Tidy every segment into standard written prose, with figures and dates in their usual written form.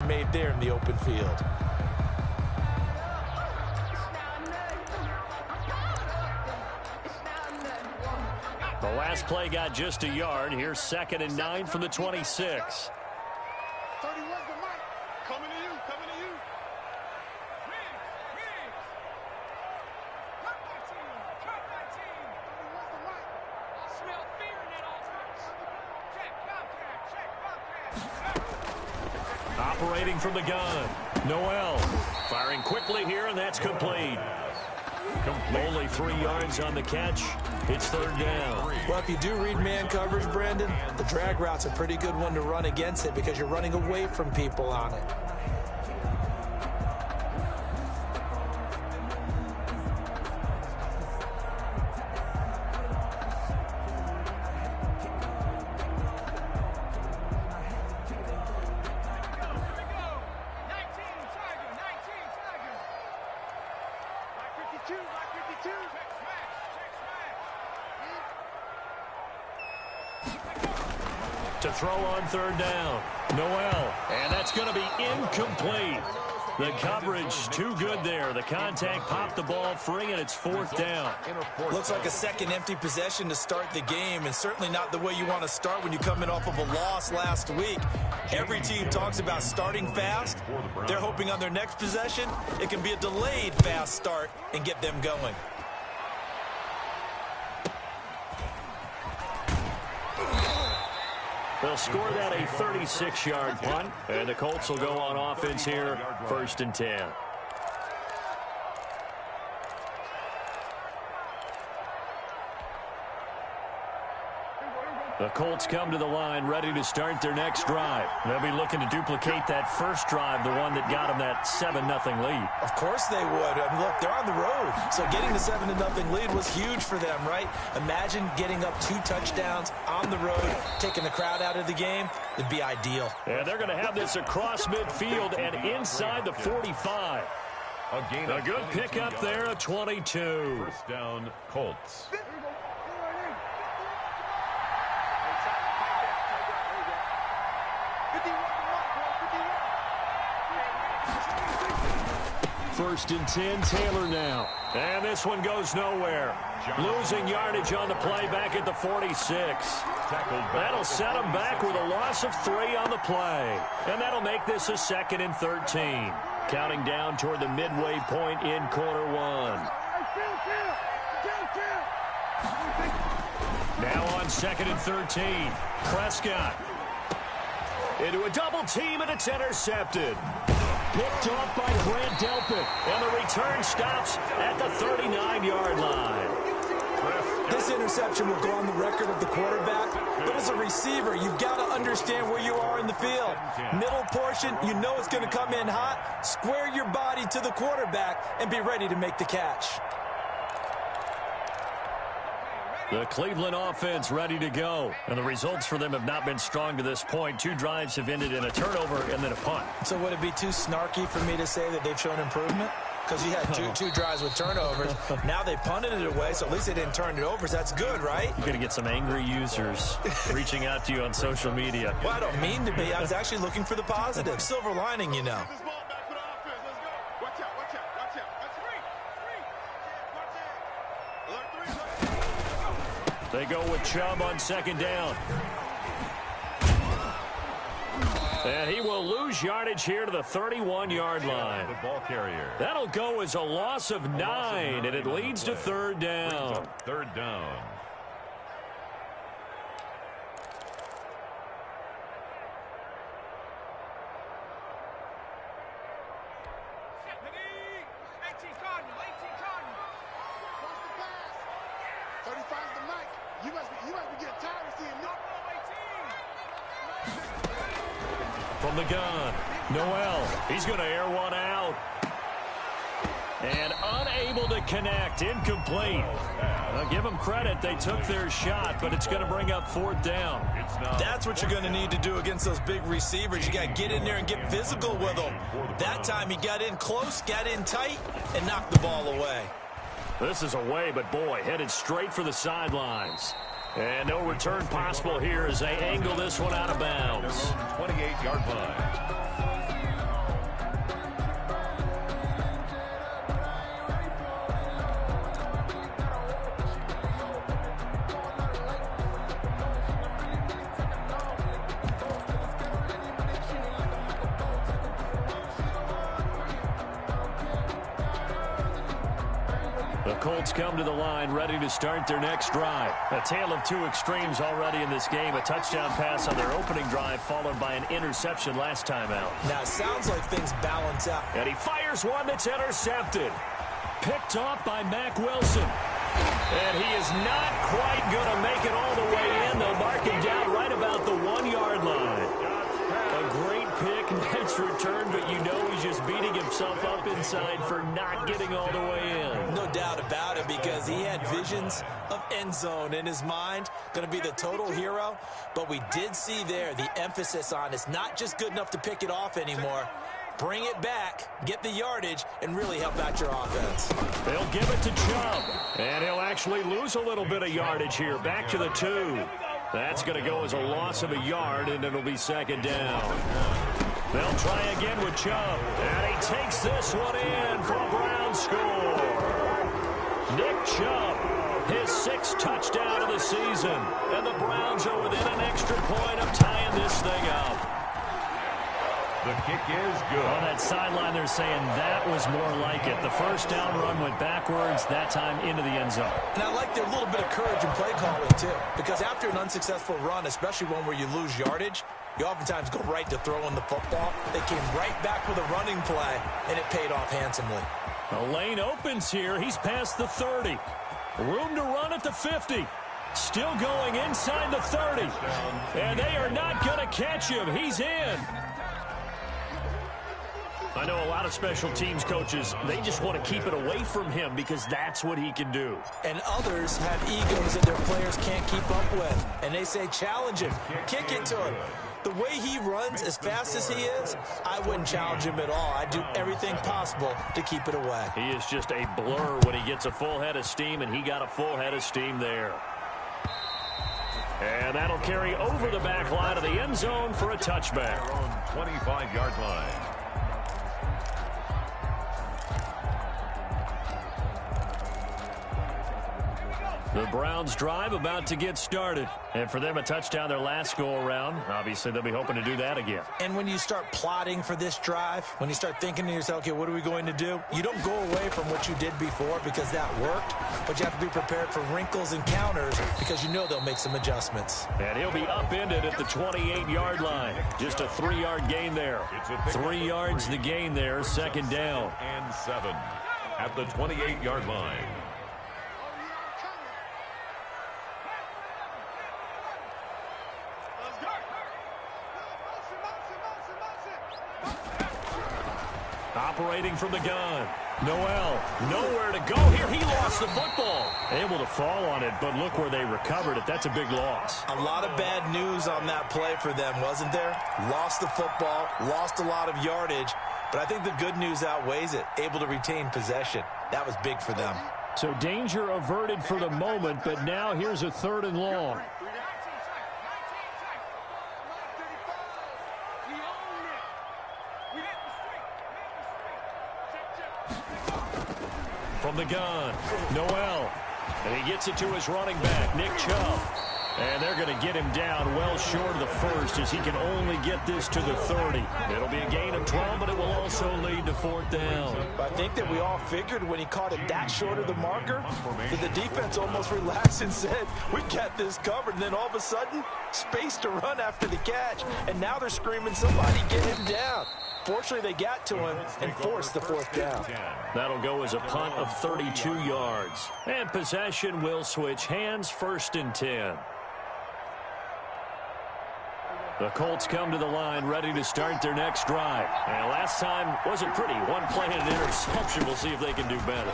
made there in the open field. The last play got just a yard. Here's 2nd and 9 from the 26. Operating from the gun, Noel firing quickly here, and that's complete. Only 3 yards on the catch. It's 3rd down. Well, if you do read man coverage, Brandon, the drag route's a pretty good one to run against it because you're running away from people on it. To throw on 3rd down, Noel, and that's going to be incomplete. The coverage too good there. The contact popped the ball free, and it's 4th down. Looks like a second empty possession to start the game, and certainly not the way you want to start when you come in off of a loss last week. Every team talks about starting fast. They're hoping on their next possession it can be a delayed fast start and get them going. They'll score that a 36-yard punt, and the Colts will go on offense here, 1st and 10. The Colts come to the line ready to start their next drive. They'll be looking to duplicate that first drive, the one that got them that 7-0 lead. Of course they would. I mean, look, they're on the road, so getting the 7-0 lead was huge for them, right? Imagine getting up 2 touchdowns on the road, taking the crowd out of the game. It'd be ideal. And they're going to have this across midfield and inside the 45. A good pickup there at 22. 1st down, Colts. First and 10, Taylor now. And this one goes nowhere. Losing yardage on the play back at the 46. That'll set them back with a loss of 3 on the play. And that'll make this a 2nd and 13. Counting down toward the midway point in quarter 1. Now on 2nd and 13. Prescott. Into a double team, and it's intercepted. Picked off by Grant Delpit, and the return stops at the 39-yard line. This interception will go on the record of the quarterback, but as a receiver, you've got to understand where you are in the field. Middle portion, you know it's going to come in hot. Square your body to the quarterback and be ready to make the catch. The Cleveland offense ready to go. And the results for them have not been strong to this point. 2 drives have ended in a turnover and then a punt. So would it be too snarky for me to say that they've shown improvement? Because you had two drives with turnovers. Now they punted it away, so at least they didn't turn it over. So that's good, right? You're going to get some angry users reaching out to you on social media. Well, I don't mean to be. I was actually looking for the positive. Silver lining, you know. They go with Chubb on 2nd down. And he will lose yardage here to the 31-yard line. The ball carrier. That'll go as a loss of 9, and it leads to 3rd down. 3rd down. From the gun, Noel. He's going to air one out. And unable to connect. Incomplete. I'll give them credit. They took their shot, but it's going to bring up 4th down. That's what you're going to need to do against those big receivers. You got to get in there and get physical with them. That time he got in close, got in tight, and knocked the ball away. This is away, but boy, headed straight for the sidelines. And no return possible here as they angle this one out of bounds. 28-yard line. The Colts come to the line ready to start their next drive. A tale of two extremes already in this game. A touchdown pass on their opening drive followed by an interception last time out. Now, it sounds like things balance out. And he fires one that's intercepted. Picked off by Mack Wilson. And he is not quite going to make it all the way in. They'll mark him down right about the 1-yard line. A great pick, nice return, but you know he's just beating himself up inside for not getting all the way in. No doubt about it, because he had visions of end zone in his mind, going to be the total hero. But we did see there the emphasis on it's not just good enough to pick it off anymore. Bring it back, get the yardage, and really help out your offense. They'll give it to Chubb, and he'll actually lose a little bit of yardage here. Back to the 2. That's going to go as a loss of a yard, and it'll be second down. They'll try again with Chubb, and he takes this one in for a Browns score. Nick Chubb, his 6th touchdown of the season, and the Browns are within an extra point of tying this thing up. The kick is good. On that sideline, they're saying that was more like it. The first down run went backwards, that time into the end zone. And I like their little bit of courage in play calling, too. Because after an unsuccessful run, especially one where you lose yardage, you oftentimes go right to throwing the football. They came right back with a running play, and it paid off handsomely. The lane opens here. He's past the 30. Room to run at the 50. Still going inside the 30. And they are not going to catch him. He's in. I know a lot of special teams coaches, they just want to keep it away from him because that's what he can do. And others have egos that their players can't keep up with. And they say, challenge him, kick it to him. The way he runs as fast as he is, I wouldn't challenge him at all. I'd do everything possible to keep it away. He is just a blur when he gets a full head of steam, and he got a full head of steam there. And that'll carry over the back line of the end zone for a touchback. 25-yard line. The Browns drive about to get started. And for them, a touchdown their last go-around. Obviously, they'll be hoping to do that again. And when you start plotting for this drive, when you start thinking to yourself, okay, what are we going to do? You don't go away from what you did before because that worked, but you have to be prepared for wrinkles and counters because you know they'll make some adjustments. And he'll be upended at the 28-yard line. Just a 3-yard gain there. 3 yards the gain there, second down. And 7 at the 28-yard line. Operating from the gun. Noel, nowhere to go here. He lost the football. Able to fall on it, but look where they recovered it. That's a big loss. A lot of bad news on that play for them, wasn't there? Lost the football, lost a lot of yardage, but I think the good news outweighs it. Able to retain possession. That was big for them. So danger averted for the moment, but now here's a 3rd and long. From the gun, Noel. And he gets it to his running back, Nick Chubb. And they're going to get him down well short of the first as he can only get this to the 30. It'll be a gain of 12, but it will also lead to 4th down. I think that we all figured when he caught it that short of the marker that the defense almost relaxed and said, we got this covered. And then all of a sudden, space to run after the catch. And now they're screaming, somebody get him down. Fortunately, they got to him and forced the 4th down. That'll go as a punt of 32 yards. And possession will switch hands, 1st and 10. The Colts come to the line ready to start their next drive. And last time wasn't pretty. One play and an interception. We'll see if they can do better.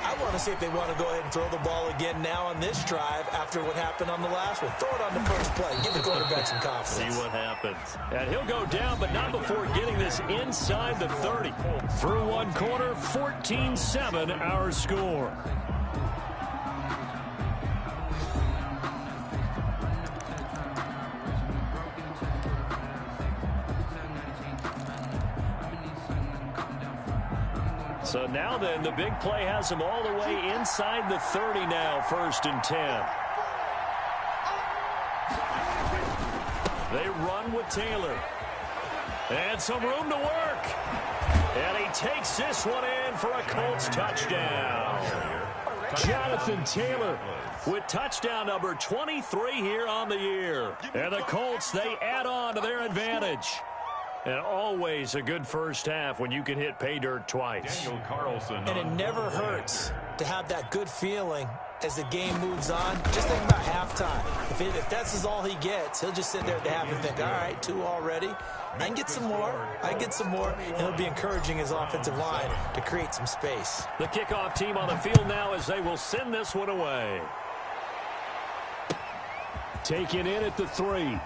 I want to see if they want to go ahead and throw the ball again now on this drive after what happened on the last one. Throw it on the first play. Give the quarterback some confidence. See what happens. And he'll go down, but not before getting this inside the 30. Through one quarter, 14-7 our score. So now then, the big play has them all the way inside the 30 now, 1st and 10. They run with Taylor. And some room to work. And he takes this one in for a Colts touchdown. Jonathan Taylor with touchdown number 23 here on the year. And the Colts, they add on to their advantage. And always a good first half when you can hit pay dirt twice. Daniel Carlson. And it never hurts to have that good feeling as the game moves on. Just think about halftime. If that's all he gets, he'll just sit there at the half and think, all right, 2 already. I can get some more. And he'll be encouraging his offensive line to create some space. The kickoff team on the field now as they will send this one away. Taken in at the 3.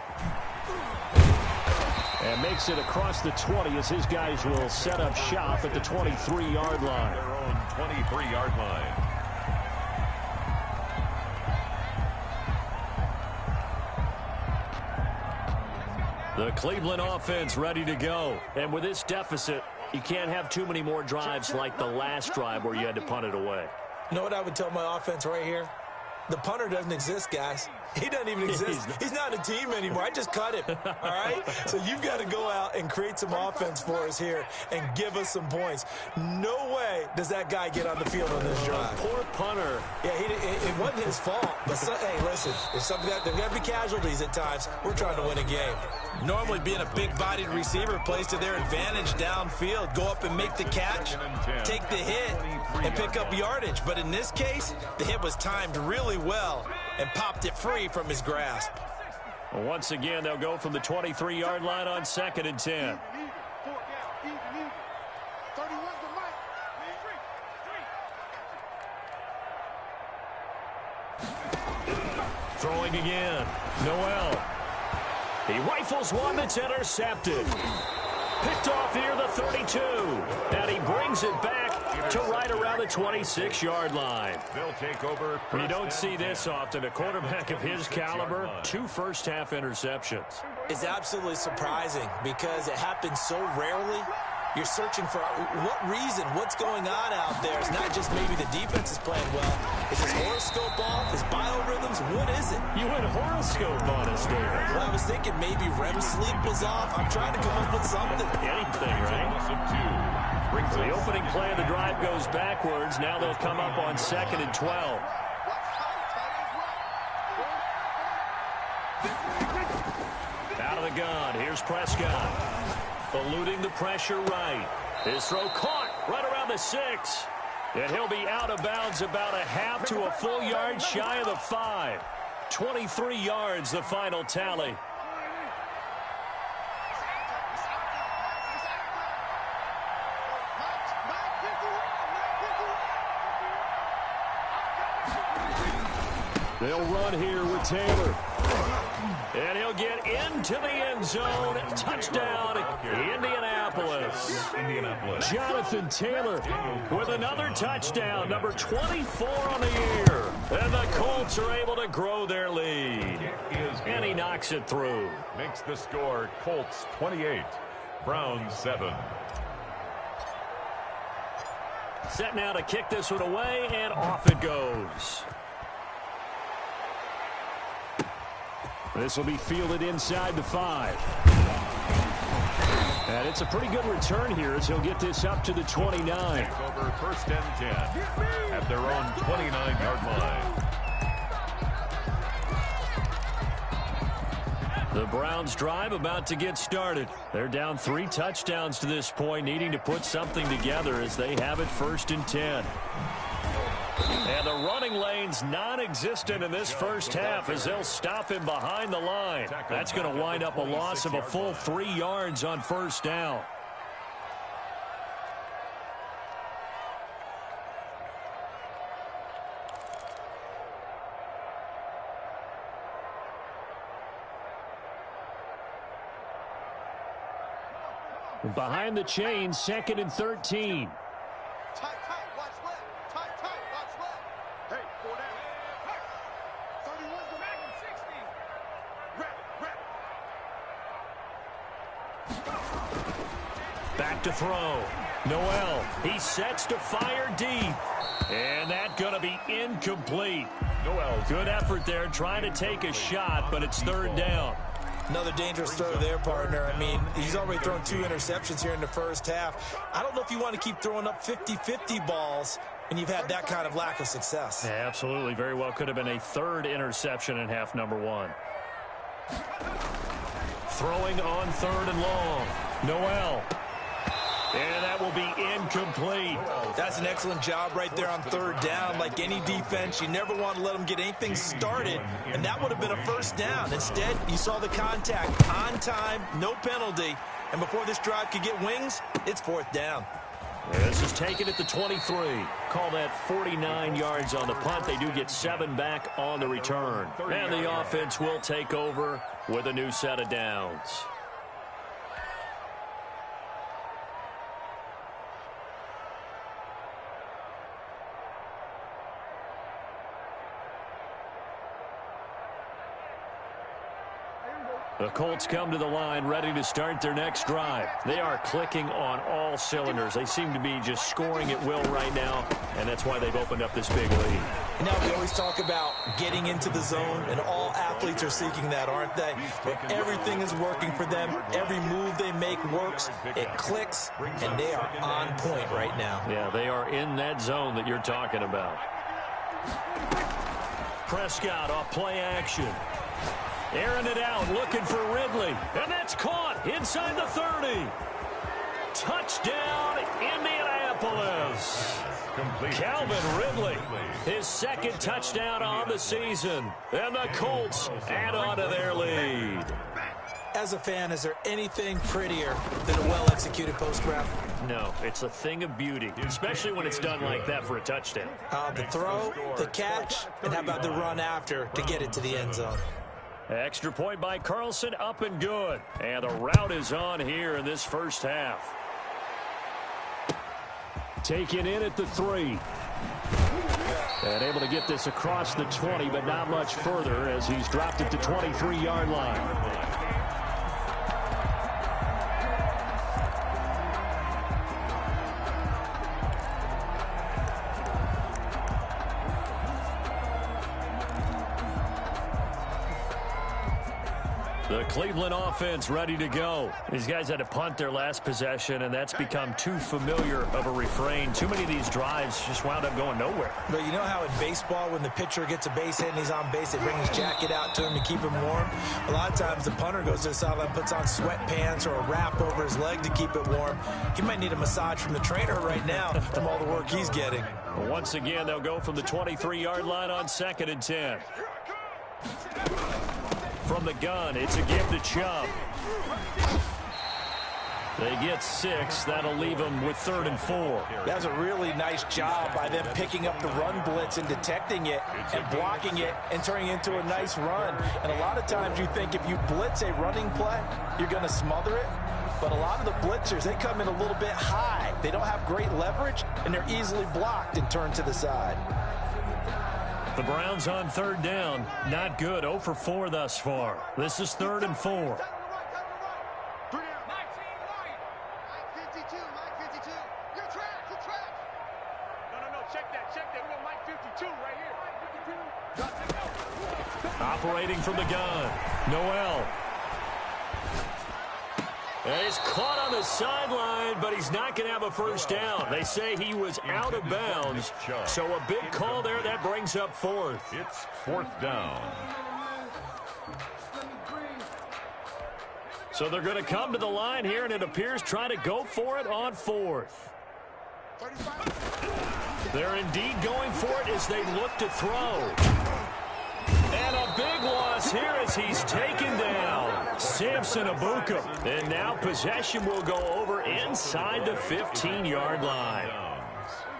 And makes it across the 20 as his guys will set up shop at the 23-yard line. Their own 23-yard line. The Cleveland offense ready to go. And with this deficit, you can't have too many more drives like the last drive where you had to punt it away. You know what I would tell my offense right here? The punter doesn't exist, guys. He doesn't even exist. He's not a team anymore. I just cut him, all right? So you've got to go out and create some offense for us here and give us some points. No way does that guy get on the field on this drive. Poor punter. Yeah, it wasn't his fault. But, hey, listen, there's got to be casualties at times. We're trying to win a game. Normally being a big-bodied receiver plays to their advantage downfield. Go up and make the catch, take the hit, and pick up yardage. But in this case, the hit was timed really well and popped it free from his grasp. Well, once again, they'll go from the 23-yard line on 2nd and 10. Throwing again. Noel. He rifles one that's intercepted. Picked off here, the 32. And he brings it back to right around the 26-yard line. They'll take over. You don't see this often. A quarterback of his caliber, 2 first-half interceptions. It's absolutely surprising because it happens so rarely. You're searching for what reason, what's going on out there. It's not just maybe the defense is playing well. Is his horoscope off? His biorhythms? What is it? You went horoscope on us there. Well, I was thinking maybe REM sleep was off. I'm trying to come up with something. Anything, right? The opening play of the drive goes backwards. Now they'll come up on 2nd and 12. Out of the gun. Here's Prescott. Eluding the pressure right. His throw caught right around the 6. And he'll be out of bounds about a half to a full yard shy of the 5. 23 yards, the final tally. They'll run here with Taylor. And he'll get into the end zone. Touchdown, Indianapolis. Jonathan Taylor with another touchdown, number 24 on the year. And the Colts are able to grow their lead. And he knocks it through. Makes the score Colts 28, Browns 7. Set now to kick this one away, and off it goes. This will be fielded inside the 5. And it's a pretty good return here as he'll get this up to the 29. Over 1st and 10 at their own 29-yard line. The Browns drive about to get started. They're down 3 touchdowns to this point, needing to put something together as they have it 1st and 10. And the running lane's non-existent in this first half as they'll stop him behind the line. That's going to wind up a loss of a full 3 yards on 1st down. Behind the chain, 2nd and 13. Back to throw. Noel, he sets to fire deep. And that's going to be incomplete. Noel, good effort there trying to take a shot, but it's 3rd down. Another dangerous throw there, partner. I mean, he's already thrown 2 interceptions here in the first half. I don't know if you want to keep throwing up 50-50 balls when you've had that kind of lack of success. Yeah, absolutely. Very well could have been a third interception in half number one. Throwing on 3rd and long. Noel. And that will be incomplete. That's an excellent job right there on 3rd down. Like any defense, you never want to let them get anything started, and that would have been a 1st down. Instead, you saw the contact on time, no penalty, and before this drive could get wings, it's 4th down. This is taken at the 23. Call that 49 yards on the punt. They do get 7 back on the return. And the offense will take over with a new set of downs. The Colts come to the line ready to start their next drive. They are clicking on all cylinders. They seem to be just scoring at will right now, and that's why they've opened up this big lead. You know, we always talk about getting into the zone, and all athletes are seeking that, aren't they? But everything is working for them. Every move they make works. It clicks, and they are on point right now. Yeah, they are in that zone that you're talking about. Prescott off play action. Airing it out, looking for Ridley. And that's caught inside the 30. Touchdown, Indianapolis. Calvin Ridley, his 2nd touchdown on the season. And the Colts add on to their lead. As a fan, is there anything prettier than a well-executed post-grab? No, it's a thing of beauty, especially when it's done like that for a touchdown. The throw, the catch, and how about the run after to get it to the end zone? Extra point by Carlson, up and good. And the route is on here in this first half. Taken in at the 3. And able to get this across the 20, but not much further as he's dropped at the 23-yard line. The Cleveland offense ready to go. These guys had to punt their last possession, and that's become too familiar of a refrain. Too many of these drives just wound up going nowhere. But you know how in baseball, when the pitcher gets a base hit and he's on base, they bring his jacket out to him to keep him warm? A lot of times the punter goes to the sideline, puts on sweatpants or a wrap over his leg to keep it warm. He might need a massage from the trainer right now from all the work he's getting. Once again, they'll go from the 23-yard line on 2nd and 10. From the gun, it's a give to Chubb. They get 6. That'll leave them with 3rd and 4. That's a really nice job by them picking up the run blitz and detecting it and blocking it and turning it into a nice run. And a lot of times you think if you blitz a running play, you're going to smother it. But a lot of the blitzers, they come in a little bit high. They don't have great leverage, and they're easily blocked and turned to the side. The Browns on 3rd down. Not good. 0 for 4 thus far. This is 3rd and 4. No, check that. We got Mike 52 right here. Operating from the gun. Noel. And he's caught on the sideline, but he's not going to have a first down. They say he was out of bounds, so a big call there. That brings up 4th. It's 4th down. So they're going to come to the line here, and it appears trying to go for it on 4th. They're indeed going for it as they look to throw. And a big loss here as he's taken down. Samson Abuka. And now possession will go over inside the 15-yard line.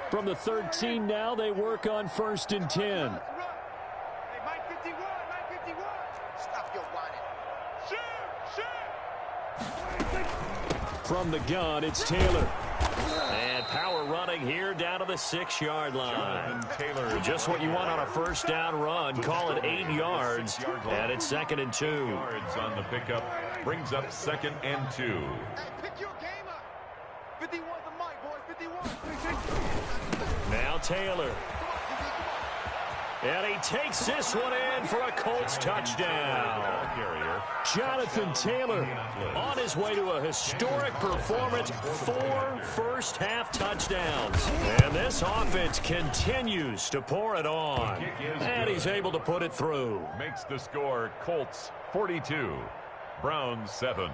From the 13 now, they work on 1st and 10. Hey, Mike 51. Stop your whining. Shoot. From the gun, it's Taylor. And power running here down to the 6-yard line. Taylor, just what you want on a first down run. Call it 8 yards. And it's 2nd and 2. Yards on the pickup brings up 2nd and 2. Hey, pick your game up. 51 the mic, boys. 51. Now Taylor. And he takes this one in for a Colts touchdown. Jonathan Taylor on his way to a historic performance, 4 first-half touchdowns. And this offense continues to pour it on. And he's able to put it through. Makes the score Colts 42, Browns 7.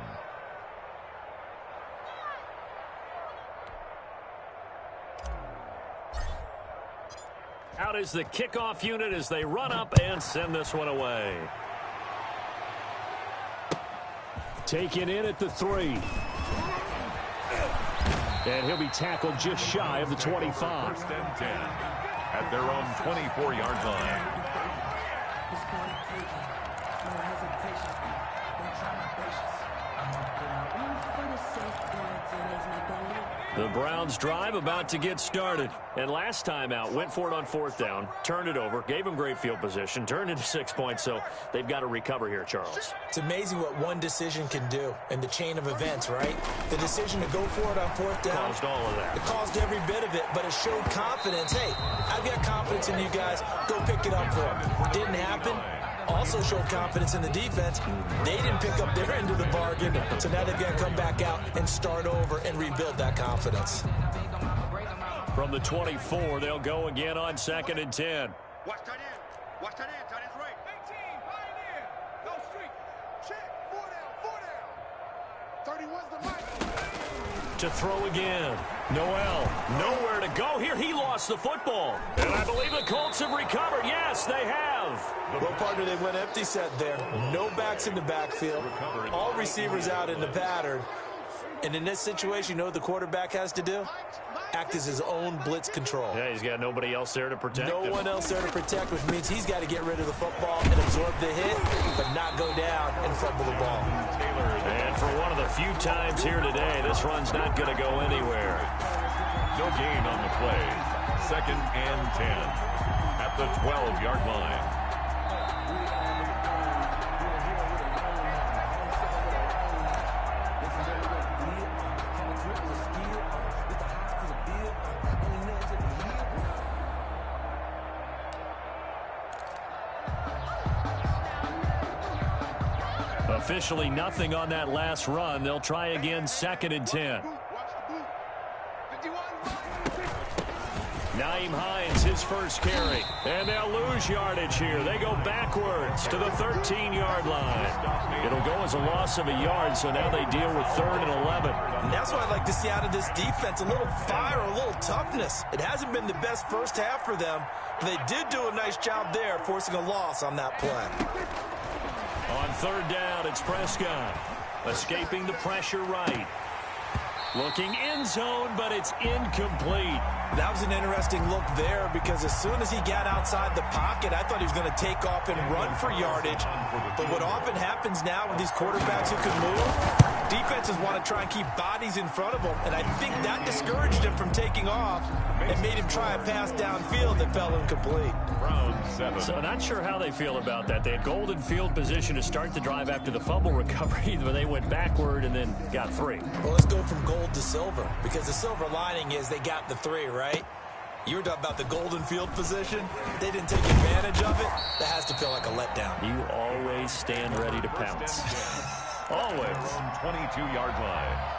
Out is the kickoff unit as they run up and send this one away. Taken in at the 3. And he'll be tackled just shy of the 25. First and 10 at their own 24-yard line. The Browns drive about to get started. And last time out, went for it on 4th down, turned it over, gave them great field position, turned into 6 points, so they've got to recover here, Charles. It's amazing what one decision can do in the chain of events, right? The decision to go for it on 4th down. Caused all of that. It caused every bit of it, but it showed confidence. Hey, I've got confidence in you guys. Go pick it up for them. Didn't happen. Also showed confidence in the defense. They didn't pick up their end of the bargain, so now they've got to come back out and start over and rebuild that confidence. From the 24, they'll go again on 2nd and 10. Watch tight end. Watch tight end. Tight end's right. 18, Pioneer. Go street. Check. 4 down. 4 down. 31's the mic. To throw again. Noel, nowhere to go here. He lost the football. And I believe the Colts have recovered. Yes, they have. Well, partner, they went empty set there. No backs in the backfield. All receivers out in the pattern. And in this situation, you know what the quarterback has to do? Act as his own blitz control. Yeah, he's got nobody else there to protect him. No one else there to protect, which means he's got to get rid of the football and absorb the hit, but not go down and fumble the ball. And for one of the few times here today, this run's not going to go anywhere. No gain on the play. 2nd and 10 at the 12-yard line. Officially nothing on that last run. They'll try again 2nd and 10. Nyheim Hines, his first carry. And they'll lose yardage here. They go backwards to the 13-yard line. It'll go as a loss of a yard, so now they deal with 3rd and 11. And that's what I'd like to see out of this defense, a little fire, a little toughness. It hasn't been the best first half for them, but they did do a nice job there, forcing a loss on that play. On 3rd down, it's Prescott. Escaping the pressure right. Looking end zone, but it's incomplete. That was an interesting look there because as soon as he got outside the pocket, I thought he was going to take off and run for yardage. But what often happens now with these quarterbacks who can move, defenses want to try and keep bodies in front of them. And I think that discouraged him from taking off and made him try a pass downfield that fell incomplete. Browns 7. So not sure how they feel about that. They had golden field position to start the drive after the fumble recovery, but they went backward and then got 3. Well, let's go from gold to silver because the silver lining is they got the 3, right? You were talking about the golden field position. They didn't take advantage of it. That has to feel like a letdown. You always stand ready to pounce. Always. 22-yard line.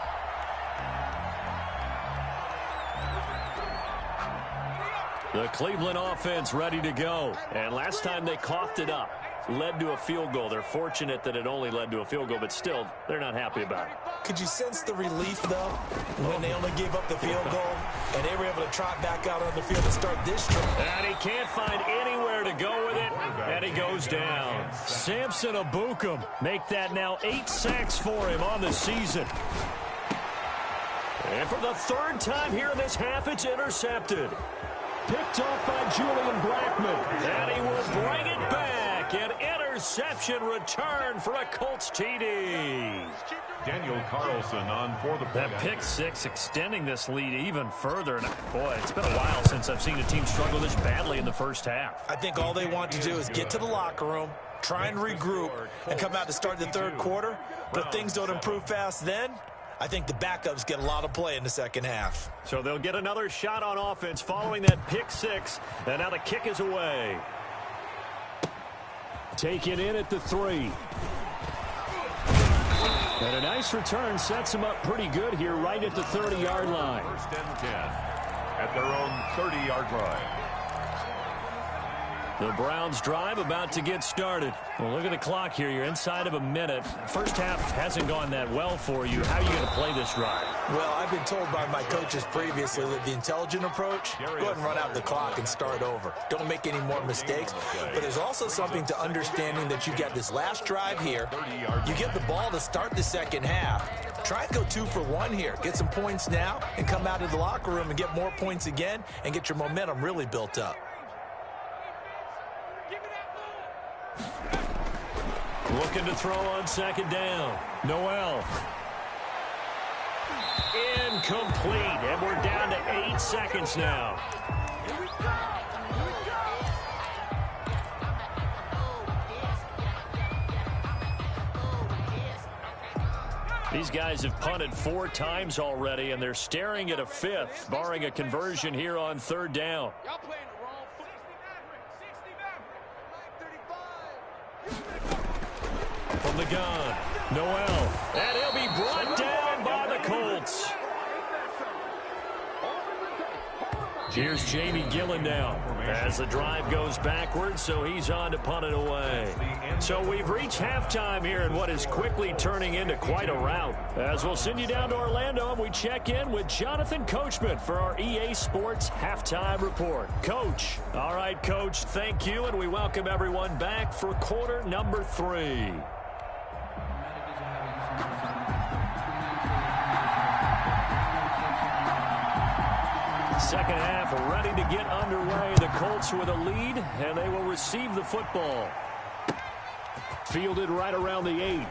The Cleveland offense ready to go. And last time they coughed it up, led to a field goal. They're fortunate that it only led to a field goal, but still, they're not happy about it. Could you sense the relief, though, when they only gave up the field goal and they were able to trot back out on the field and start this drive? And he can't find anywhere to go with it, and he goes down. Samson Ebukam make that now 8 sacks for him on the season. And for the 3rd time here in this half, it's intercepted. Picked off by Julian Blackmon. And he will bring it back. An interception return for a Colts TD. Daniel Carlson on for the play. That pick 6 extending this lead even further. And boy, it's been a while since I've seen a team struggle this badly in the first half. I think all they want to do is get to the locker room, try and regroup, and come out to start the 3rd quarter. But if things don't improve fast then, I think the backups get a lot of play in the second half. So they'll get another shot on offense following that pick 6. And now the kick is away. Taken in at the 3. And a nice return sets them up pretty good here right at the 30-yard line. First and 10 at their own 30-yard line. The Browns drive about to get started. Well, look at the clock here. You're inside of a minute. First half hasn't gone that well for you. How are you going to play this drive? Well, I've been told by my coaches previously that the intelligent approach, go ahead and run out the clock and start over. Don't make any more mistakes. But there's also something to understanding that you got this last drive here. You get the ball to start the second half. Try and go 2 for 1 here. Get some points now and come out of the locker room and get more points again and get your momentum really built up. Looking to throw on second down. Noel. Incomplete. And we're down to 8 seconds now. These guys have punted 4 times already, and they're staring at a 5th, barring a conversion here on third down. From the gun, Noel, and he'll be brought down by the Colts. Here's Jamie Gillen now as the drive goes backwards, so he's on to punt it away. So we've reached halftime here in what is quickly turning into quite a rout. As we'll send you down to Orlando, and we check in with Jonathan Coachman for our EA Sports Halftime Report. Coach. All right, Coach, thank you, and we welcome everyone back for quarter number 3. Second half ready to get underway. The Colts with a lead, and they will receive the football. Fielded right around the 8.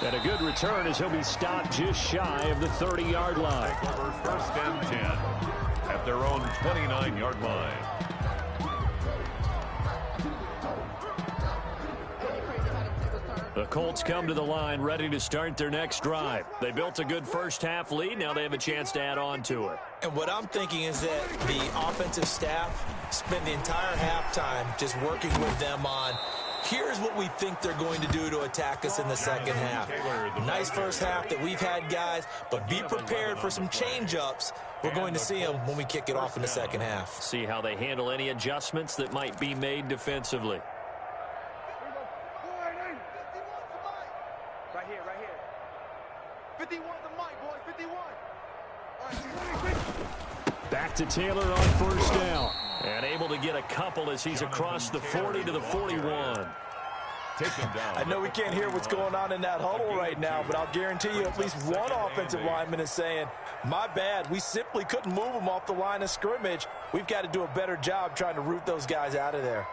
And a good return as he'll be stopped just shy of the 30-yard line. Over first and 10 at their own 29-yard line. The Colts come to the line ready to start their next drive. They built a good first half lead. Now they have a chance to add on to it. And what I'm thinking is that the offensive staff spend the entire halftime just working with them on, here's what we think they're going to do to attack us in the second half. Nice first half that we've had, guys, but be prepared for some change-ups. We're going to see them when we kick it off in the second half. See how they handle any adjustments that might be made defensively. Right here. 51 the mic, boy, 51. Back to Taylor on first down. And able to get a couple as he's across the 40 to the 41. I know we can't hear what's going on in that huddle right now, but I'll guarantee you at least one offensive lineman is saying, my bad, we simply couldn't move them off the line of scrimmage. We've got to do a better job trying to root those guys out of there.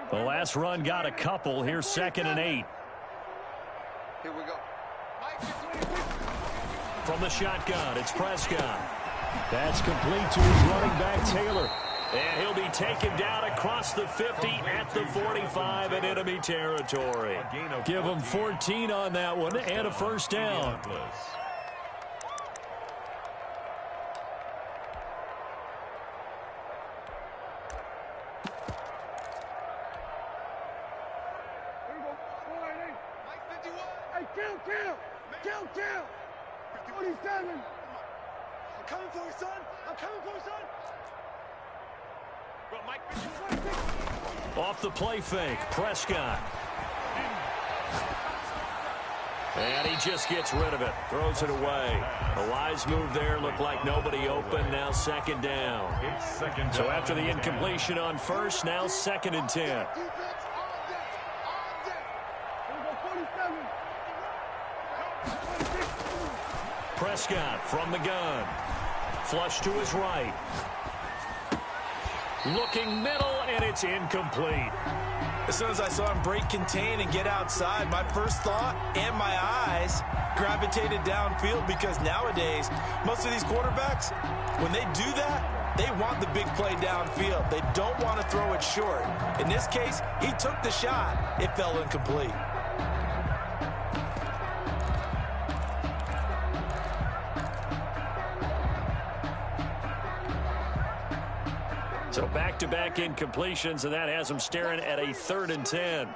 The last run got a couple. Here's 2nd and 8. Here we go. From the shotgun, it's Prescott. That's complete to his running back, Taylor. And he'll be taken down across the 50 at the 45 in enemy territory. Give him 14 on that one and a first down. Count. 47. I'm coming for you, son. Off the play fake, Prescott. And he just gets rid of it, throws it away. A wise move there, looked like nobody open, now 2nd down. So after the incompletion on first, now 2nd and 10. Prescott from the gun. Flush to his right. Looking middle, and it's incomplete. As soon as I saw him break contain and get outside, my first thought and my eyes gravitated downfield, because nowadays, most of these quarterbacks, when they do that, they want the big play downfield. They don't want to throw it short. In this case, he took the shot. It fell incomplete. So back-to-back incompletions, and that has them staring at a 3rd and 10.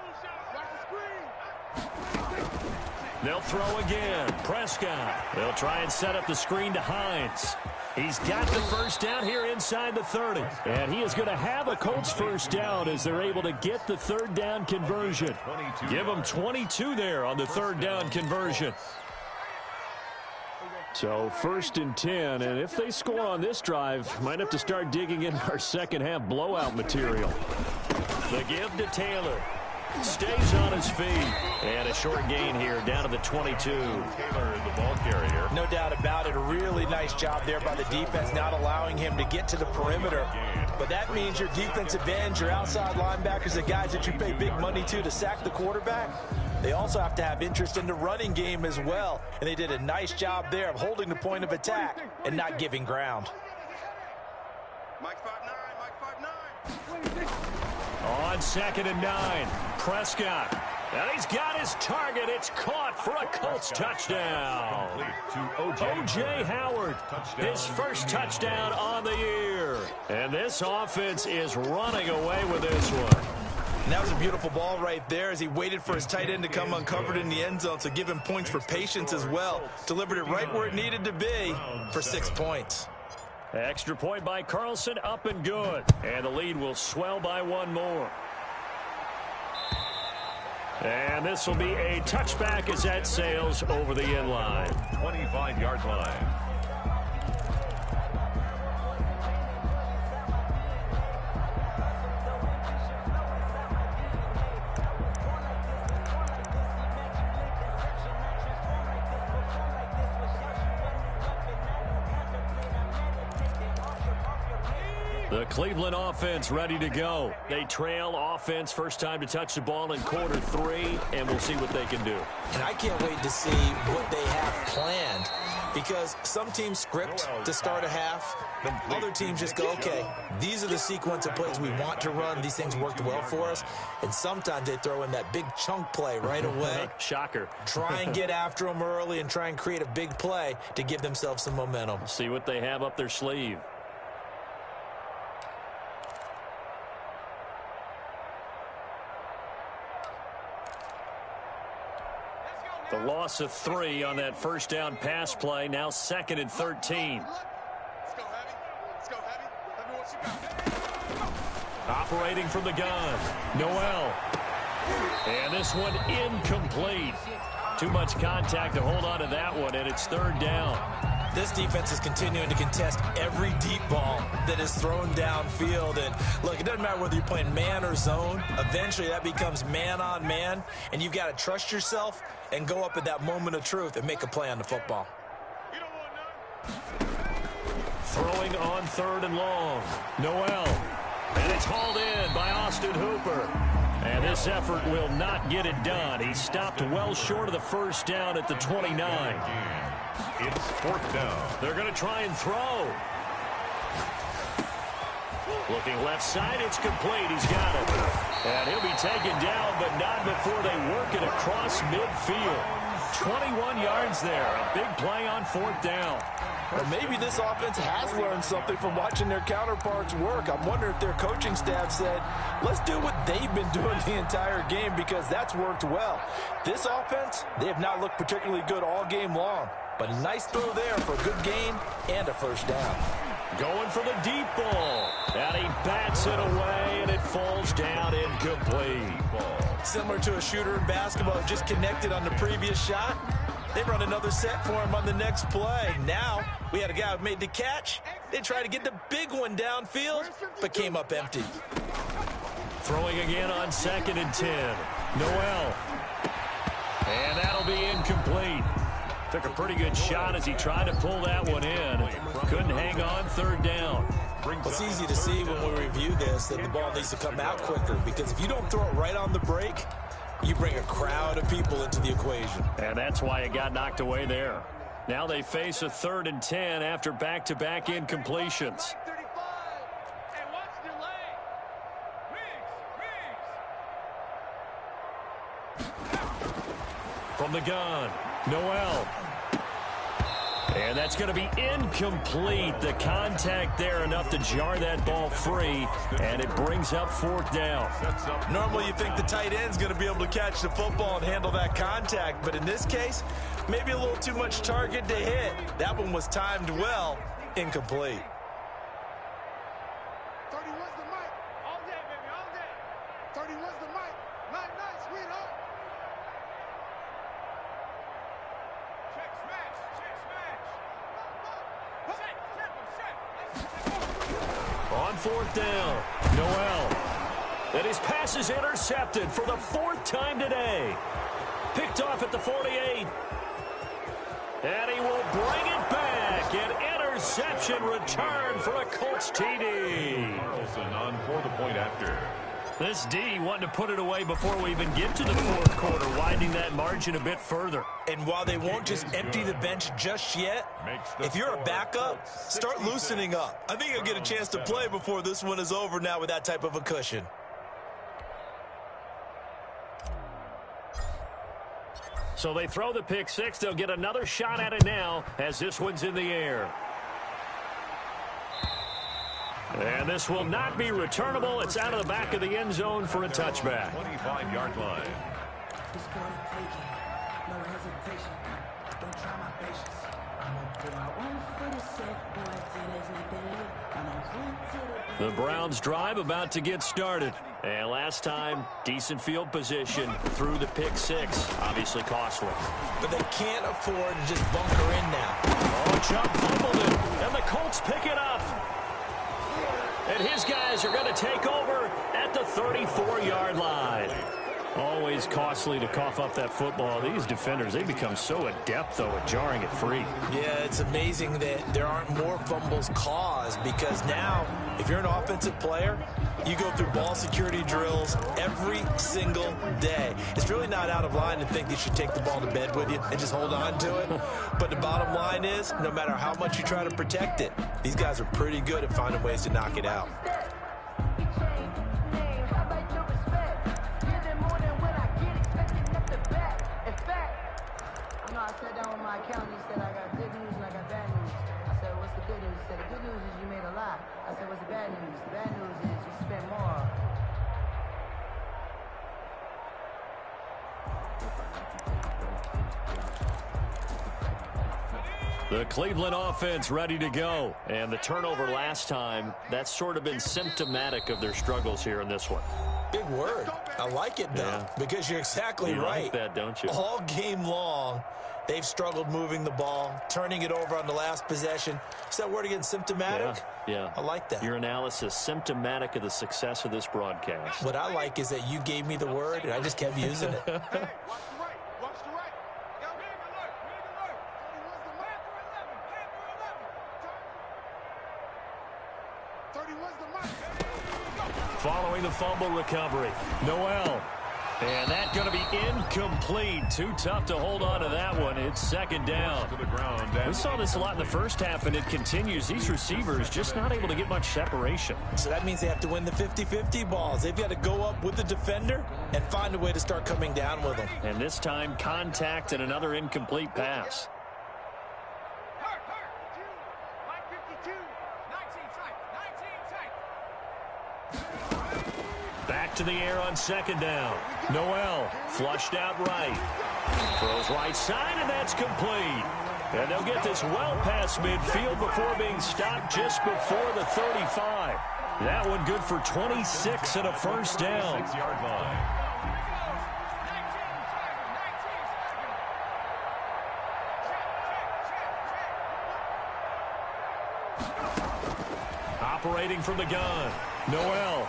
They'll throw again. Prescott. They'll try and set up the screen to Hines. He's got the first down here inside the 30. And he is going to have a Colts first down as they're able to get the 3rd down conversion. Give them 22 there on the 3rd down conversion. So 1st and 10, and if they score on this drive, might have to start digging in our second half blowout material. The give to Taylor. Stays on his feet. And a short gain here down to the 22. Taylor is the ball carrier. No doubt about it. A really nice job there by the defense, not allowing him to get to the perimeter. But that means your defensive ends, your outside linebackers, the guys that you pay big money to sack the quarterback, they also have to have interest in the running game as well. And they did a nice job there of holding the point of attack and not giving ground. Mike 5'9", Mike 5'9". On 2nd and 9, Prescott. And he's got his target. It's caught for a Colts touchdown. O.J. Howard, his first touchdown on the year. And this offense is running away with this one. And that was a beautiful ball right there as he waited for his tight end to come uncovered in the end zone, so give him points for patience as well. Delivered it right where it needed to be for 6 points. Extra point by Carlson, up and good. And the lead will swell by 1 more. And this will be a touchback as that sails over the end line. 25-yard line. The Cleveland offense ready to go. They trail offense, first time to touch the ball in quarter 3, and we'll see what they can do. And I can't wait to see what they have planned, because some teams script to start a half. Other teams just go, okay, these are the sequence of plays we want to run. These things worked well for us. And sometimes they throw in that big chunk play right away. Shocker. Try and get after them early and try and create a big play to give themselves some momentum. See what they have up their sleeve. The loss of 3 on that first down pass play. Now 2nd and 13. Let's go heavy. Let's go heavy. Let me what you got. Operating from the gun, Noel. And this one incomplete. Too much contact to hold on to that one, and it's 3rd down. This defense is continuing to contest every deep ball that is thrown downfield. And look, it doesn't matter whether you're playing man or zone. Eventually that becomes man on man, and you've got to trust yourself and go up at that moment of truth and make a play on the football. You don't want none. Throwing on 3rd and long, Noel. And it's hauled in by Austin Hooper. And this effort will not get it done. He stopped well short of the first down at the 29. It's 4th down. They're going to try and throw. Looking left side, it's complete. He's got it. And he'll be taken down, but not before they work it across midfield. 21 yards there. A big play on 4th down. Or maybe this offense has learned something from watching their counterparts work. I'm wondering if their coaching staff said, let's do what they've been doing the entire game, because that's worked well. This offense, they have not looked particularly good all game long. But a nice throw there for a good gain and a first down. Going for the deep ball. And he bats it away, and it falls down incomplete. Similar to a shooter in basketball who just connected on the previous shot. They run another set for him on the next play. Now, we had a guy who made the catch. They tried to get the big one downfield, but came up empty. Throwing again on 2nd and 10. Noel. And that'll be incomplete. Took a pretty good shot as he tried to pull that one in. Couldn't hang on 3rd down. It's easy to see when we review this that the ball needs to come out quicker, because if you don't throw it right on the break, you bring a crowd of people into the equation. And that's why it got knocked away there. Now they face a 3rd and 10 after back-to-back incompletions. From the gun, Noel. And that's going to be incomplete. The contact there enough to jar that ball free, and it brings up 4th down. Normally you think the tight end's going to be able to catch the football and handle that contact, but in this case, maybe a little too much target to hit. That one was timed well, incomplete. 31's the mic. All day, baby, all day. 31's the mic. Night, night, sweetheart. Check smash, check smash. On 4th down, Noel. And his pass is intercepted for the 4th time today. Picked off at the 48. And he will bring it back. An interception return for a Colts TD. Carlson on for the point after. This D wanting to put it away before we even get to the 4th quarter, widening that margin a bit further. And while they won't just empty the bench just yet, if you're a backup, start loosening up. I think you'll get a chance to play before this one is over now with that type of a cushion. So they throw the pick 6. They'll get another shot at it now as this one's in the air. And this will not be returnable. It's out of the back of the end zone for a touchback. 25-yard line. The Browns drive about to get started. And last time, decent field position through the pick 6. Obviously costly. But they can't afford to just bunker in now. Oh, Chubb fumbled it, and the Colts pick it up. And his guys are going to take over at the 34-yard line. Always costly to cough up that football. These defenders, they become so adept, though, at jarring it free. Yeah, it's amazing that there aren't more fumbles caused because now, if you're an offensive player, you go through ball security drills every single day. It's really not out of line to think you should take the ball to bed with you and just hold on to it. But the bottom line is, no matter how much you try to protect it, these guys are pretty good at finding ways to knock it out. I sat down with my accountant. He said, I got good news and I got bad news. I said, what's the good news? He said, the good news is you made a lot. I said, what's the bad news? The bad news is you spent more. The Cleveland offense ready to go. And the turnover last time, that's sort of been symptomatic of their struggles here in this one. Big word. I like it, though, Yeah. because you're exactly You right. like that, don't you? All game long, they've struggled moving the ball, turning it over on the last possession. Is that word again, symptomatic? Yeah. I like that. Your analysis, symptomatic of the success of this broadcast. What I like is that you gave me the word, and I just kept using it. Hey, watch the right. Watch the right. Yo, game alert. Game alert. 31's the mic. 31's the mic. Following the fumble recovery, Noel. And that's going to be incomplete. Too tough to hold on to that one. It's 2nd down. To the ground. We saw this a lot in the first half, and it continues. These receivers just not able to get much separation. So that means they have to win the 50-50 balls. They've got to go up with the defender and find a way to start coming down with them. And this time, contact and another incomplete pass. Hurt. Mike 52. 19 tight. 19 tight. Back to the air on 2nd down. Noel flushed out right. Throws right side, and that's complete. And they'll get this well past midfield before being stopped just before the 35. That one good for 26 and a first down. 6-yard line. Operating from the gun, Noel.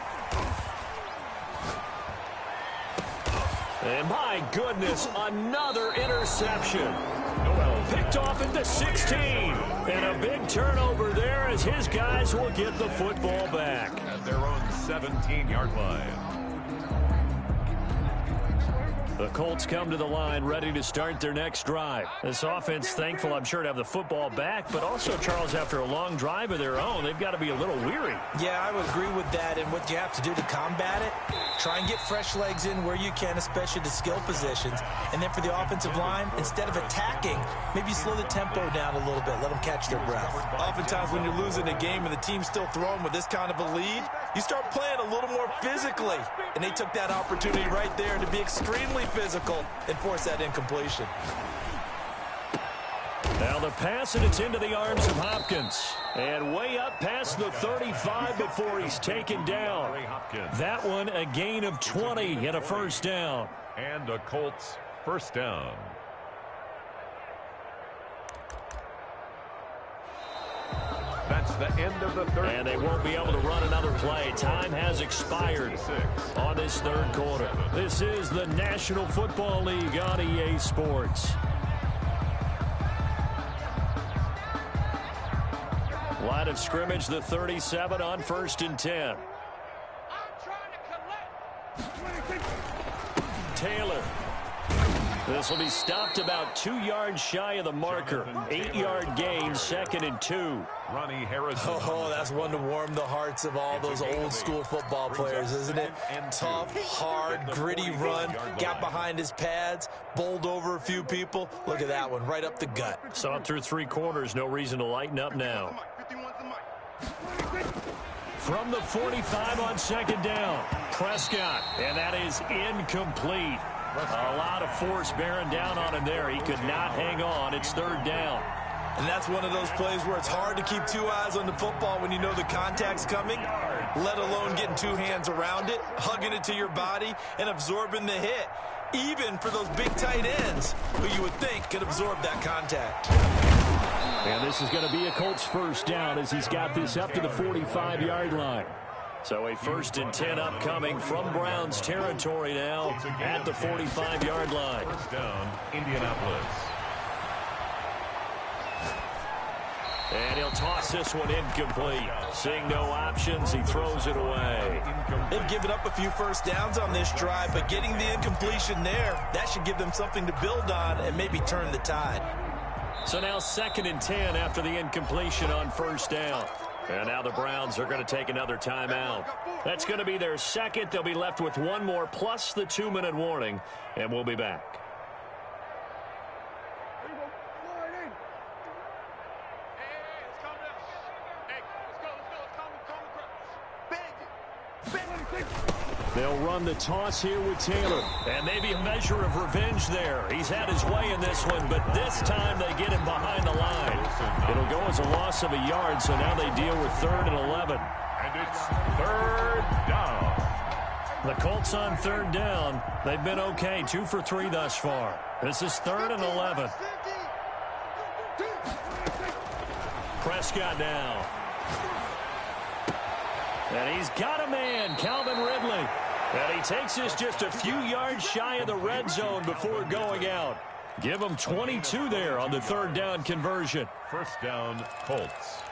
And my goodness, another interception. Noel picked off at the 16. And a big turnover there as his guys will get the football back. At their own 17-yard line. The Colts come to the line ready to start their next drive. This offense thankful, I'm sure, to have the football back, but also, Charles, after a long drive of their own, they've got to be a little weary. Yeah, I would agree with that. And what you have to do to combat it, try and get fresh legs in where you can, especially the skill positions. And then for the offensive line, instead of attacking, maybe slow the tempo down a little bit. Let them catch their breath. Oftentimes when you're losing a game and the team's still throwing with this kind of a lead, you start playing a little more physically. And they took that opportunity right there to be extremely physical and force that incompletion. Now the pass, and it's into the arms of Hopkins. And way up past the 35 before he's taken down. That one a gain of 20 and a first down. And a Colts first down. That's the end of the third. And they won't be able to run another play. Time has expired on this third quarter. This is the National Football League on EA Sports. Line of scrimmage, the 37 on 1st and 10. Taylor. This will be stopped about 2 yards shy of the marker. 8-yard gain, 2nd and 2. Ronnie Harrison. Oh, that's one to warm the hearts of all those old school football players, isn't it? Tough, hard, gritty run. Got behind his pads, bowled over a few people. Look at that one, right up the gut. Saw it through 3 quarters. No reason to lighten up now. From the 45 on 2nd down, Prescott, and that is incomplete. A lot of force bearing down on him there. He could not hang on. It's 3rd down. And that's one of those plays where it's hard to keep 2 eyes on the football when you know the contact's coming, let alone getting 2 hands around it, hugging it to your body, and absorbing the hit, even for those big tight ends who you would think could absorb that contact. And this is going to be a Colts first down as he's got this up to the 45-yard line. So a 1st and 10 upcoming from Browns territory now at the 45-yard line. First down, Indianapolis. And he'll toss this one incomplete. Seeing no options, he throws it away. They've given up a few first downs on this drive, but getting the incompletion there, that should give them something to build on and maybe turn the tide. So now 2nd and 10 after the incompletion on 1st down. And now the Browns are going to take another timeout. That's going to be their 2nd. They'll be left with 1 more plus the 2-minute warning, and we'll be back. They'll run the toss here with Taylor. And maybe a measure of revenge there. He's had his way in this one, but this time they get him behind the line. It'll go as a loss of a yard, so now they deal with 3rd and 11. And it's 3rd down. The Colts on 3rd down. They've been okay, 2 for 3 thus far. This is 3rd and 11. Prescott now. And he's got a man, Calvin Ridley. And he takes this just a few yards shy of the red zone before going out. Give him 22 there on the 3rd down conversion. First down, Colts.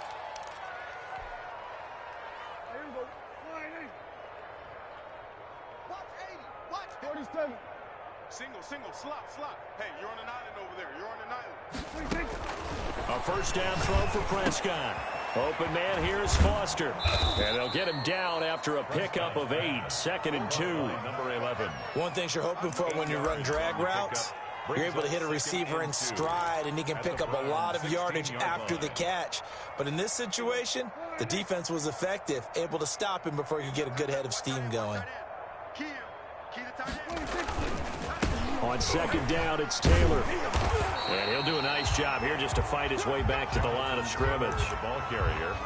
Single, slot. Hey, you're on an island over there. You're on an island. A first down throw for Prescott. Open man, here's Foster. And they'll get him down after a pickup of 8. 2nd and 2. Number 11. One thing you're hoping for when you run drag routes, you're able to hit a receiver in stride, and he can pick up a lot of yardage after the catch. But in this situation, the defense was effective, able to stop him before he could get a good head of steam going. On 2nd down, it's Taylor. And he'll do a nice job here just to fight his way back to the line of scrimmage. The ball carrier.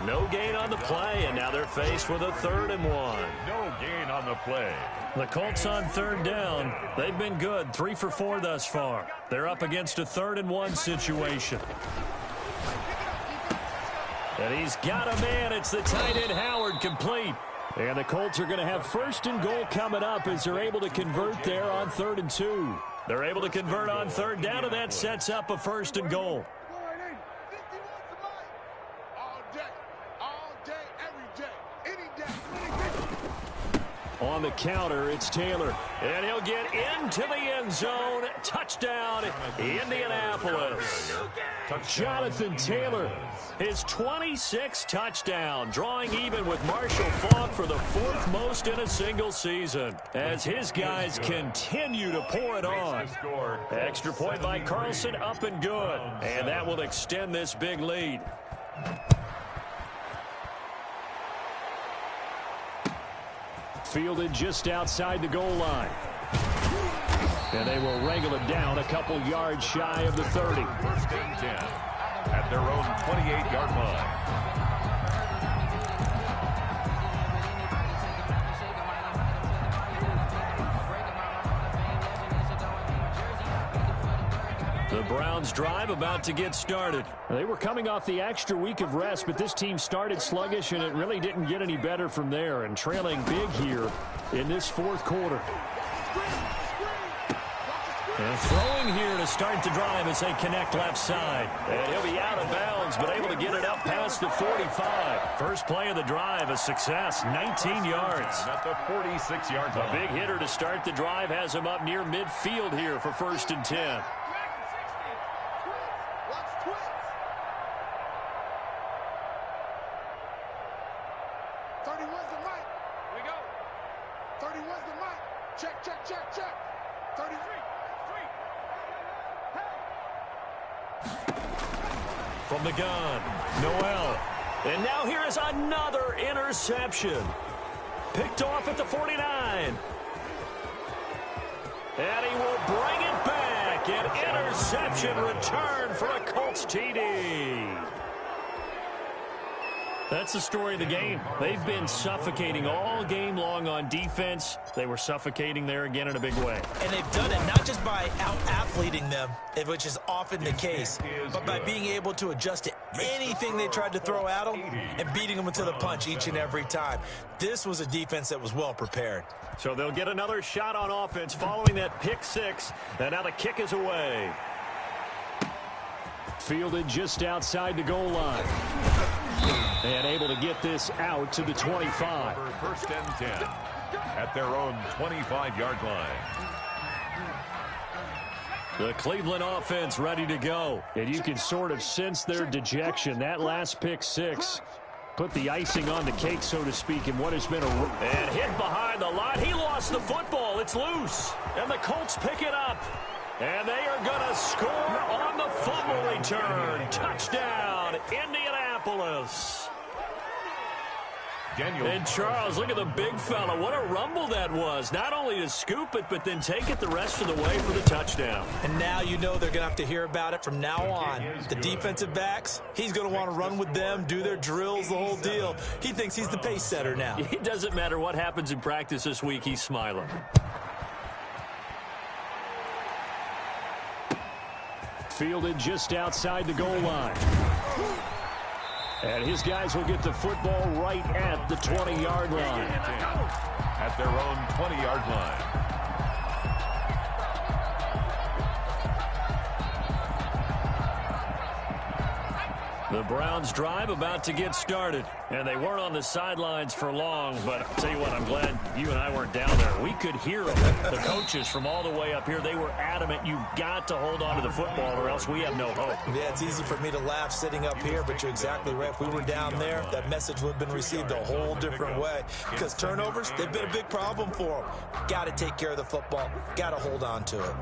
No gain on the play, and now they're faced with a 3rd and 1. No gain on the play. The Colts on 3rd down. They've been good, 3 for 4 thus far. They're up against a 3rd and 1 situation. And he's got a man. It's the tight end Howard, complete. And the Colts are going to have 1st and goal coming up as they're able to convert there on 3rd and 2. They're able to convert on 3rd down, and that sets up a 1st and goal. On the counter, it's Taylor. And he'll get into the end zone. Touchdown, Indianapolis. Jonathan Taylor, his 26th touchdown, drawing even with Marshall Faulk for the 4th most in a single season, as his guys continue to pour it on. Extra point by Carlson, up and good, and that will extend this big lead. Fielded just outside the goal line. And they will wrangle it down a couple yards shy of the 30. 1st and 10 at their own 28-yard line. The Browns drive about to get started. They were coming off the extra week of rest, but this team started sluggish, and it really didn't get any better from there, and trailing big here in this 4th quarter. And throwing here to start the drive as they connect left side. And he'll be out of bounds, but able to get it up past the 45. First play of the drive, a success, 19 yards. At the 46-yard line. A big hitter to start the drive has him up near midfield here for 1st and 10. 31's the mic. Here we go. 31's the mic. Check, check, check, check. 33. From the gun, Noel. And now here is another interception. Picked off at the 49. And he will bring it back. An interception return for a Colts TD. That's the story of the game. They've been suffocating all game long on defense. They were suffocating there again in a big way. And they've done it not just by out-athleting them, which is often the case, but by being able to adjust to anything they tried to throw at them and beating them into the punch each and every time. This was a defense that was well prepared. So they'll get another shot on offense following that pick six. And now the kick is away. Fielded just outside the goal line. And able to get this out to the 25. 1st and 10 at their own 25-yard line. The Cleveland offense ready to go. And you can sort of sense their dejection. That last pick six put the icing on the cake, so to speak, in what has been a... And hit behind the line. He lost the football. It's loose. And the Colts pick it up. And they are going to score on the fumble return. Touchdown, Indianapolis. And Charles, look at the big fella. What a rumble that was. Not only to scoop it, but then take it the rest of the way for the touchdown. And now you know they're going to have to hear about it from now on. The defensive backs, he's going to want to run with them, do their drills, the whole deal. He thinks he's the pace setter now. It doesn't matter what happens in practice this week. He's smiling. Fielded just outside the goal line. And his guys will get the football right at the 20-yard line. At their own 20-yard line. The Browns drive about to get started. And they weren't on the sidelines for long, but I'll tell you what, I'm glad you and I weren't down there. We could hear them. The coaches from all the way up here, they were adamant, you've got to hold on to the football or else we have no hope. Yeah, it's easy for me to laugh sitting up here, but you're exactly right. If we were down there, that message would have been received a whole different way. Because turnovers, they've been a big problem for them. Got to take care of the football. Got to hold on to it.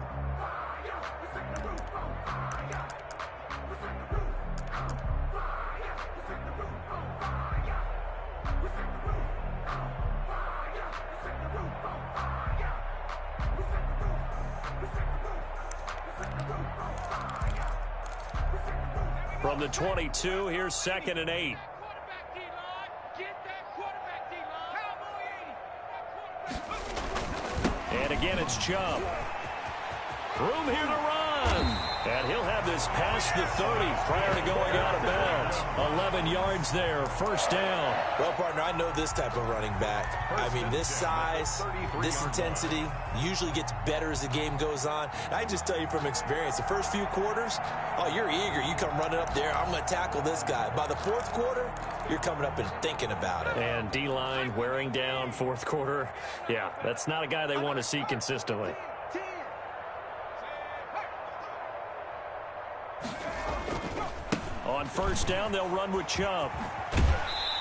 From the 22, here's 2nd and 8. And again, it's Chubb. Room here to run. And he'll have this past the 30 prior to going out of bounds. 11 yards there, 1st down. Well, partner, I know this type of running back. I mean, this size, this intensity usually gets better as the game goes on. I just tell you from experience, the first few quarters, oh, you're eager. You come running up there, I'm going to tackle this guy. By the 4th quarter, you're coming up and thinking about it. And D-line wearing down 4th quarter. Yeah, that's not a guy they want to see consistently. On first down, they'll run with Chubb.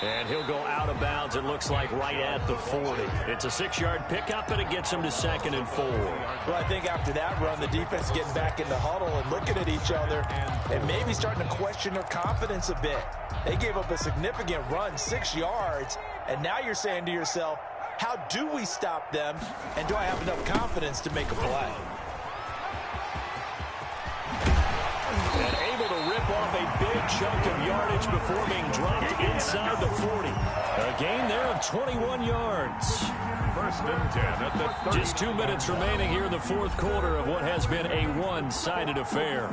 And he'll go out of bounds, it looks like, right at the 40. It's a 6-yard pickup, and it gets him to 2nd and 4. Well, I think after that run, the defense is getting back in the huddle and looking at each other and maybe starting to question their confidence a bit. They gave up a significant run, 6 yards, and now you're saying to yourself, how do we stop them, and do I have enough confidence to make a play? And able to rip off a big chunk of yardage before being dropped inside the 40. A gain there of 21 yards. First and 10 at the 30. Just 2 minutes remaining here in the fourth quarter of what has been a one-sided affair.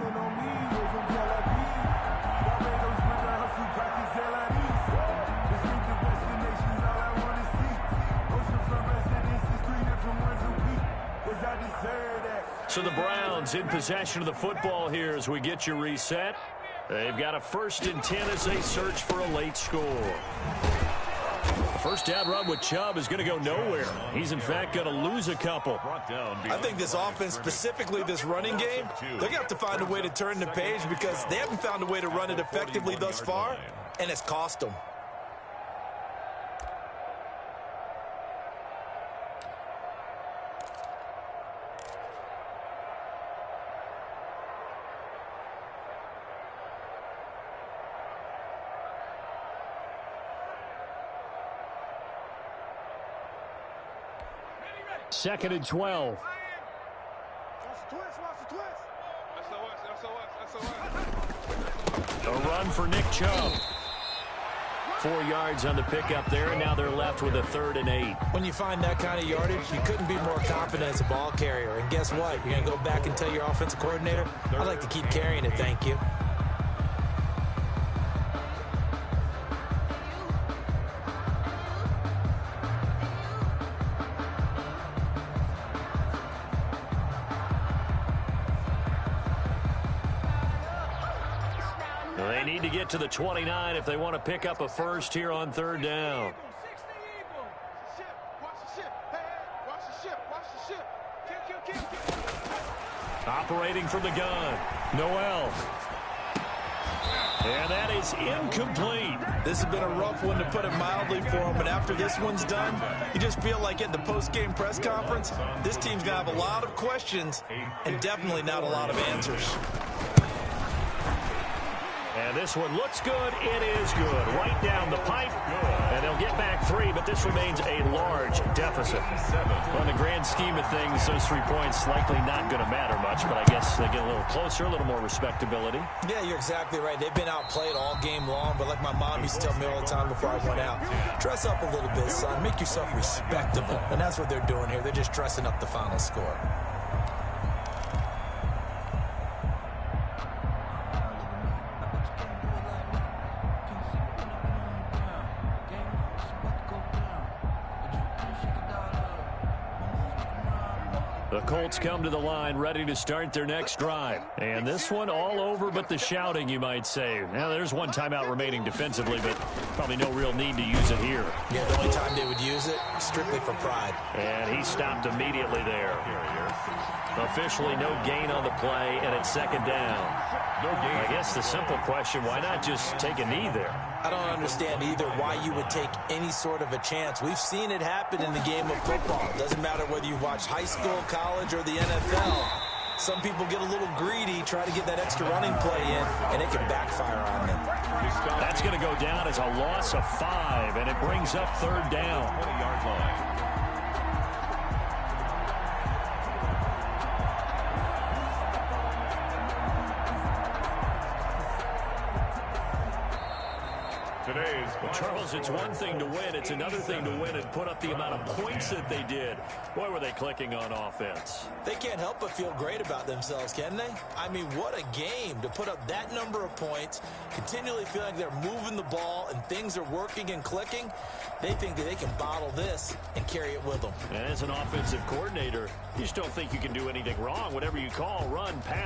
So the Browns in possession of the football here as we get you reset. They've got a 1st and 10 as they search for a late score. First down run with Chubb is going to go nowhere. He's, in fact, going to lose a couple. I think this offense, specifically this running game, they're going to have to find a way to turn the page because they haven't found a way to run it effectively thus far, and it's cost them. Second and 12. Watch the twist, watch the twist. A run for Nick Chubb. 4 yards on the pickup there, and now they're left with a 3rd and 8. When you find that kind of yardage, you couldn't be more confident as a ball carrier. And guess what? You're going to go back and tell your offensive coordinator, I'd like to keep carrying it, thank you. They need to get to the 29 if they want to pick up a first here on 3rd down. Operating from the gun, Noel. And that is incomplete. This has been a rough one, to put it mildly, for him. But after this one's done, you just feel like at the post-game press conference, this team's going to have a lot of questions and definitely not a lot of answers. And this one looks good. It is good. Right down the pipe. And they'll get back 3, but this remains a large deficit. On the grand scheme of things, those 3 points likely not going to matter much, but I guess they get a little closer, a little more respectability. Yeah, you're exactly right. They've been outplayed all game long, but like my mom used to tell me all the time before I went out, dress up a little bit, son. Make yourself respectable. And that's what they're doing here. They're just dressing up the final score. The Colts come to the line ready to start their next drive. And this one all over but the shouting, you might say. Now, there's one timeout remaining defensively, but probably no real need to use it here. Yeah, the only time they would use it, strictly for pride. And he stopped immediately there. Officially no gain on the play, and it's 2nd down. I guess the simple question, why not just take a knee there? I don't understand either why you would take any sort of a chance. We've seen it happen in the game of football. It doesn't matter whether you watch high school, college, or the NFL. Some people get a little greedy, try to get that extra running play in, and it can backfire on them. That's going to go down as a loss of 5, and it brings up 3rd down. 20-yard line. Well, Charles, it's one thing to win. It's another thing to win and put up the amount of points that they did. Boy, were they clicking on offense. They can't help but feel great about themselves, can they? I mean, what a game to put up that number of points, continually feel like they're moving the ball and things are working and clicking. They think that they can bottle this and carry it with them. And as an offensive coordinator, you just don't think you can do anything wrong. Whatever you call, run, pass,